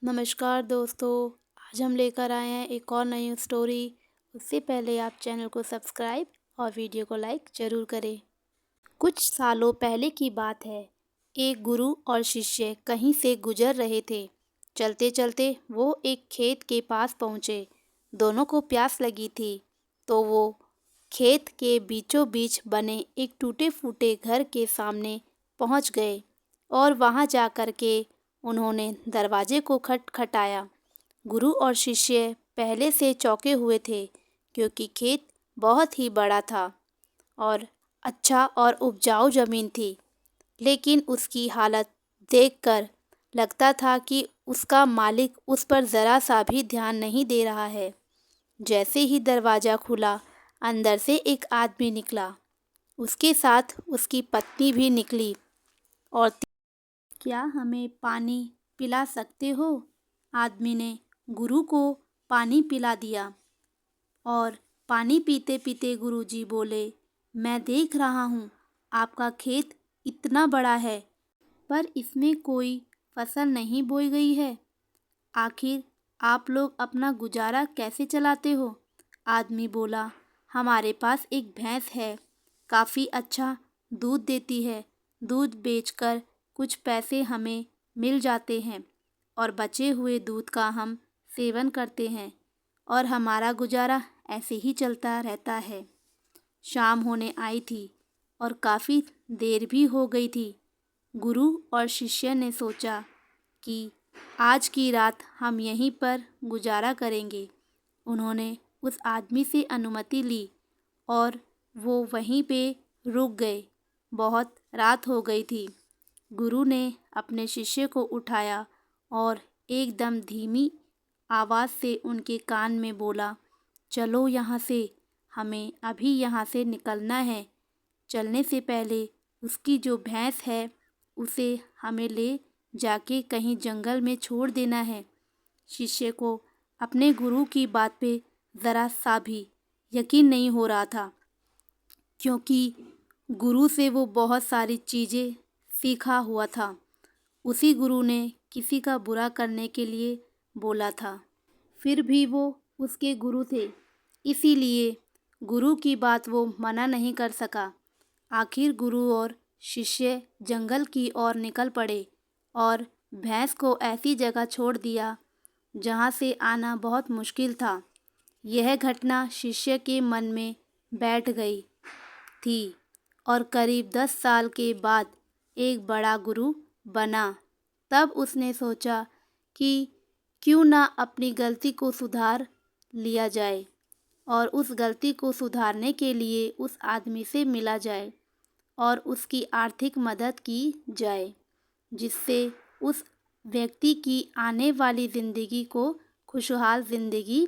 नमस्कार दोस्तों। आज हम लेकर आए हैं एक और नई स्टोरी। उससे पहले आप चैनल को सब्सक्राइब और वीडियो को लाइक ज़रूर करें। कुछ सालों पहले की बात है। एक गुरु और शिष्य कहीं से गुजर रहे थे। चलते चलते वो एक खेत के पास पहुँचे। दोनों को प्यास लगी थी तो वो खेत के बीचों बीच बने एक टूटे फूटे घर के सामने पहुँच गए और वहाँ जा कर के उन्होंने दरवाजे को खटखटाया। गुरु और शिष्य पहले से चौंके हुए थे क्योंकि खेत बहुत ही बड़ा था और अच्छा और उपजाऊ ज़मीन थी, लेकिन उसकी हालत देखकर लगता था कि उसका मालिक उस पर ज़रा सा भी ध्यान नहीं दे रहा है। जैसे ही दरवाज़ा खुला, अंदर से एक आदमी निकला। उसके साथ उसकी पत्नी भी निकली और क्या हमें पानी पिला सकते हो? आदमी ने गुरु को पानी पिला दिया और पानी पीते पीते गुरुजी बोले, मैं देख रहा हूँ आपका खेत इतना बड़ा है पर इसमें कोई फसल नहीं बोई गई है। आखिर आप लोग अपना गुजारा कैसे चलाते हो? आदमी बोला, हमारे पास एक भैंस है, काफ़ी अच्छा दूध देती है। दूध बेचकर कुछ पैसे हमें मिल जाते हैं और बचे हुए दूध का हम सेवन करते हैं और हमारा गुजारा ऐसे ही चलता रहता है। शाम होने आई थी और काफ़ी देर भी हो गई थी। गुरु और शिष्य ने सोचा कि आज की रात हम यहीं पर गुजारा करेंगे। उन्होंने उस आदमी से अनुमति ली और वो वहीं पे रुक गए। बहुत रात हो गई थी। गुरु ने अपने शिष्य को उठाया और एकदम धीमी आवाज़ से उनके कान में बोला, चलो यहाँ से, हमें अभी यहाँ से निकलना है। चलने से पहले उसकी जो भैंस है उसे हमें ले जाके कहीं जंगल में छोड़ देना है। शिष्य को अपने गुरु की बात पे ज़रा सा भी यकीन नहीं हो रहा था, क्योंकि गुरु से वो बहुत सारी चीज़ें सीखा हुआ था। उसी गुरु ने किसी का बुरा करने के लिए बोला था, फिर भी वो उसके गुरु थे, इसीलिए गुरु की बात वो मना नहीं कर सका। आखिर गुरु और शिष्य जंगल की ओर निकल पड़े और भैंस को ऐसी जगह छोड़ दिया जहाँ से आना बहुत मुश्किल था। यह घटना शिष्य के मन में बैठ गई थी और करीब 10 साल के बाद एक बड़ा गुरु बना। तब उसने सोचा कि क्यों ना अपनी गलती को सुधार लिया जाए और उस गलती को सुधारने के लिए उस आदमी से मिला जाए और उसकी आर्थिक मदद की जाए, जिससे उस व्यक्ति की आने वाली ज़िंदगी को खुशहाल ज़िंदगी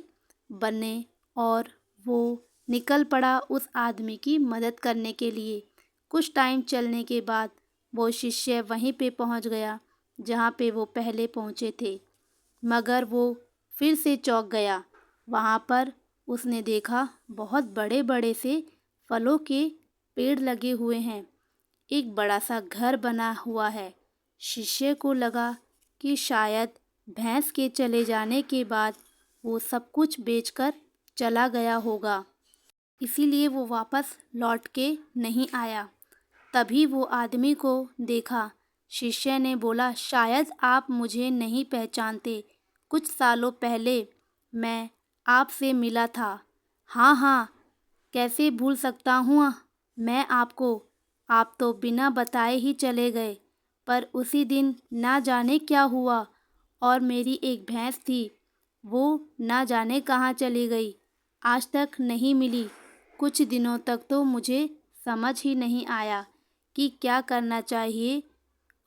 बने। और वो निकल पड़ा उस आदमी की मदद करने के लिए। कुछ टाइम चलने के बाद वो शिष्य वहीं पे पहुंच गया जहाँ पे वो पहले पहुँचे थे, मगर वो फिर से चौंक गया। वहाँ पर उसने देखा बहुत बड़े बड़े से फलों के पेड़ लगे हुए हैं। एक बड़ा सा घर बना हुआ है। शिष्य को लगा कि शायद भैंस के चले जाने के बाद वो सब कुछ बेचकर चला गया होगा, इसीलिए वो वापस लौट के नहीं आया। तभी वो आदमी को देखा। शिष्य ने बोला, शायद आप मुझे नहीं पहचानते, कुछ सालों पहले मैं आपसे मिला था। हाँ हाँ, कैसे भूल सकता हूँ मैं आपको, आप तो बिना बताए ही चले गए। पर उसी दिन ना जाने क्या हुआ और मेरी एक भैंस थी, वो ना जाने कहाँ चली गई, आज तक नहीं मिली। कुछ दिनों तक तो मुझे समझ ही नहीं आया कि क्या करना चाहिए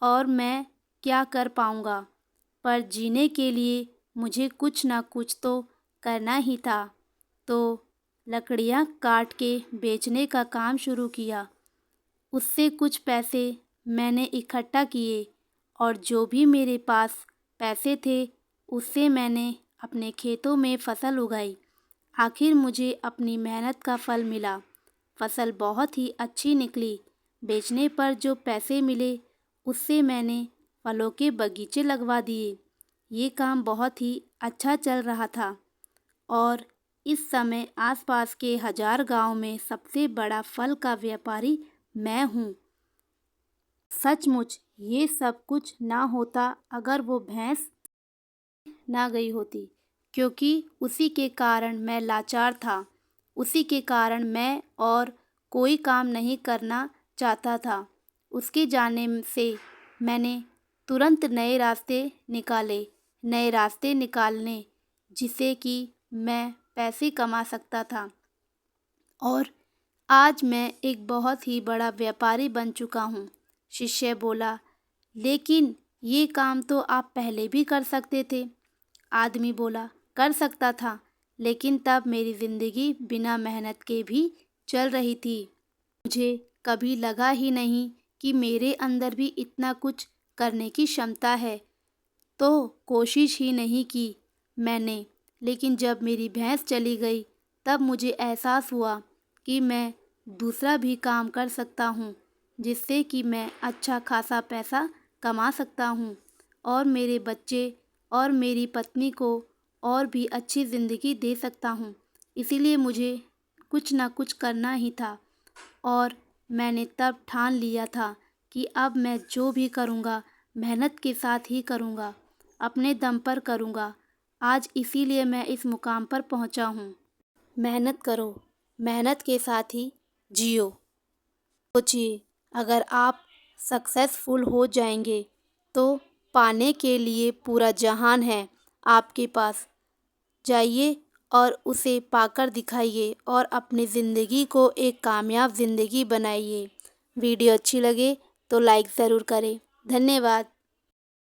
और मैं क्या कर पाऊँगा, पर जीने के लिए मुझे कुछ ना कुछ तो करना ही था। तो लकड़ियाँ काट के बेचने का काम शुरू किया। उससे कुछ पैसे मैंने इकट्ठा किए और जो भी मेरे पास पैसे थे उससे मैंने अपने खेतों में फसल उगाई। आखिर मुझे अपनी मेहनत का फल मिला। फसल बहुत ही अच्छी निकली। बेचने पर जो पैसे मिले उससे मैंने फलों के बगीचे लगवा दिए। ये काम बहुत ही अच्छा चल रहा था और इस समय आसपास के 1000 गांव में सबसे बड़ा फल का व्यापारी मैं हूँ। सचमुच ये सब कुछ ना होता अगर वो भैंस ना गई होती, क्योंकि उसी के कारण मैं लाचार था। उसी के कारण मैं और कोई काम नहीं करना चाहता था। उसके जाने से मैंने तुरंत नए रास्ते निकालने जिससे कि मैं पैसे कमा सकता था और आज मैं एक बहुत ही बड़ा व्यापारी बन चुका हूँ। शिष्य बोला, लेकिन ये काम तो आप पहले भी कर सकते थे। आदमी बोला, कर सकता था, लेकिन तब मेरी ज़िंदगी बिना मेहनत के भी चल रही थी। मुझे कभी लगा ही नहीं कि मेरे अंदर भी इतना कुछ करने की क्षमता है, तो कोशिश ही नहीं की मैंने। लेकिन जब मेरी भैंस चली गई तब मुझे एहसास हुआ कि मैं दूसरा भी काम कर सकता हूँ, जिससे कि मैं अच्छा खासा पैसा कमा सकता हूँ और मेरे बच्चे और मेरी पत्नी को और भी अच्छी ज़िंदगी दे सकता हूँ। इसीलिए मुझे कुछ ना कुछ करना ही था और मैंने तब ठान लिया था कि अब मैं जो भी करूँगा मेहनत के साथ ही करूँगा, अपने दम पर करूँगा। आज इसीलिए मैं इस मुकाम पर पहुँचा हूँ। मेहनत करो, मेहनत के साथ ही जियो। सोचिए, अगर आप सक्सेसफुल हो जाएंगे तो पाने के लिए पूरा जहान है आपके पास। जाइए और उसे पाकर दिखाइए और अपनी ज़िंदगी को एक कामयाब ज़िंदगी बनाइए। वीडियो अच्छी लगे तो लाइक ज़रूर करें। धन्यवाद।